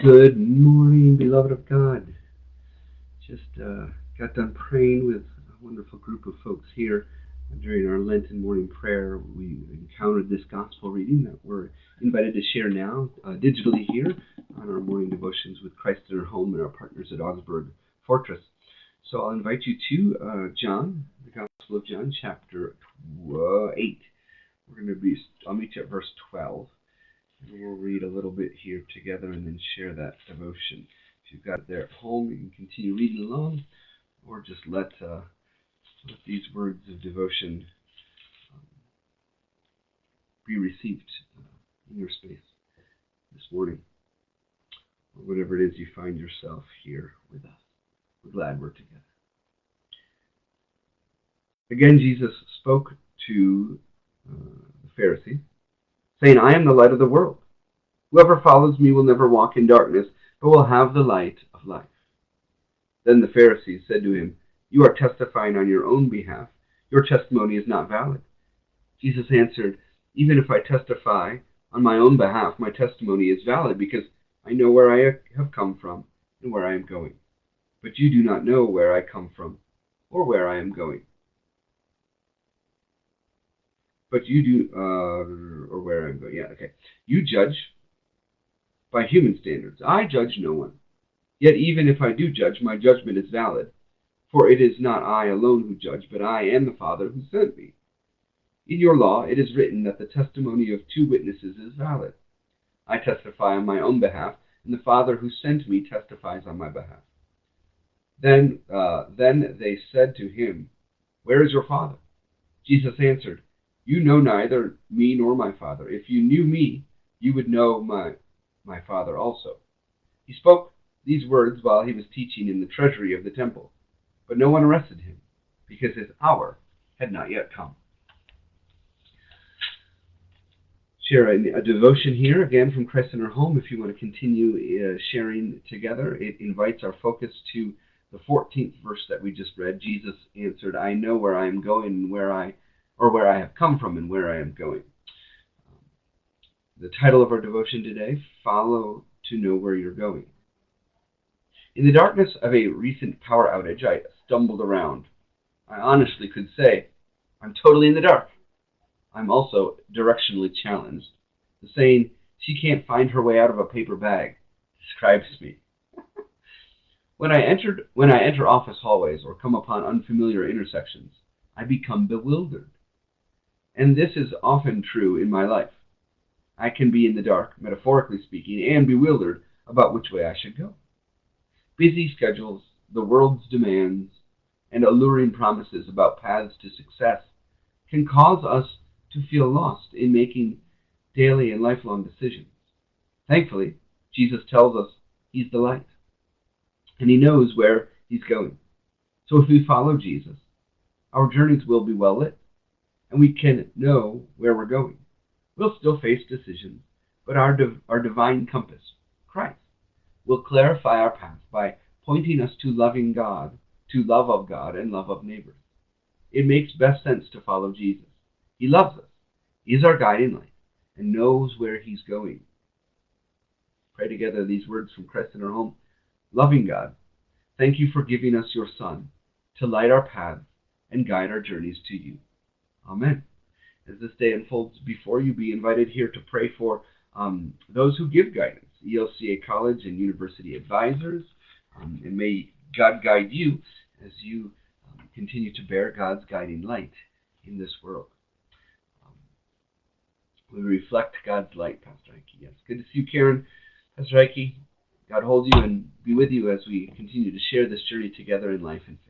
Good morning, beloved of God. Just got done praying with a wonderful group of folks here during our Lenten morning prayer. We encountered this gospel reading that we're invited to share now digitally here on our morning devotions with Christ in our home and our partners at Augsburg Fortress. So I'll invite you to John, the Gospel of John, chapter 8. I'll meet you at verse 12. And we'll read a little bit here together and then share that devotion. If you've got it there at home, you can continue reading along, or just let these words of devotion be received in your space this morning, or whatever it is you find yourself here with us. We're glad we're together. Again, Jesus spoke to the Pharisees, saying, "I am the light of the world. Whoever follows me will never walk in darkness, but will have the light of life." Then the Pharisees said to him, "You are testifying on your own behalf. Your testimony is not valid." Jesus answered, "Even if I testify on my own behalf, my testimony is valid because I know where I have come from and where I am going. But you do not know where I come from or where I am going. You judge by human standards. I judge no one. Yet even if I do judge, my judgment is valid. For it is not I alone who judge, but I and the Father who sent me. In your law it is written that the testimony of two witnesses is valid. I testify on my own behalf, and the Father who sent me testifies on my behalf." Then they said to him, "Where is your Father?" Jesus answered, "You know neither me nor my Father. If you knew me, you would know my Father also." He spoke these words while he was teaching in the treasury of the temple, but no one arrested him, because his hour had not yet come. Share a devotion here, again from Christ in our home. If you want to continue sharing together, it invites our focus to the 14th verse that we just read. Jesus answered, "I know where I am going and where I have come from and where I am going." The title of our devotion today, "Follow to Know Where You're Going." In the darkness of a recent power outage, I stumbled around. I honestly could say, I'm totally in the dark. I'm also directionally challenged. The saying, "She can't find her way out of a paper bag," describes me. When I enter office hallways or come upon unfamiliar intersections, I become bewildered. And this is often true in my life. I can be in the dark, metaphorically speaking, and bewildered about which way I should go. Busy schedules, the world's demands, and alluring promises about paths to success can cause us to feel lost in making daily and lifelong decisions. Thankfully, Jesus tells us he's the light, and he knows where he's going. So if we follow Jesus, our journeys will be well lit, and we can know where we're going. We'll still face decisions, but our divine compass, Christ, will clarify our path by pointing us to loving God, to love of God and love of neighbor. It makes best sense to follow Jesus. He loves us. He is our guiding light and knows where he's going. Pray together these words from Christ in our home. Loving God, thank you for giving us your Son to light our paths and guide our journeys to you. Amen. As this day unfolds before you, be invited here to pray for those who give guidance, ELCA college and university advisors, and may God guide you as you continue to bear God's guiding light in this world. We reflect God's light, Pastor Heike. Yes, good to see you, Karen. Pastor Heike, God hold you and be with you as we continue to share this journey together in life and faith.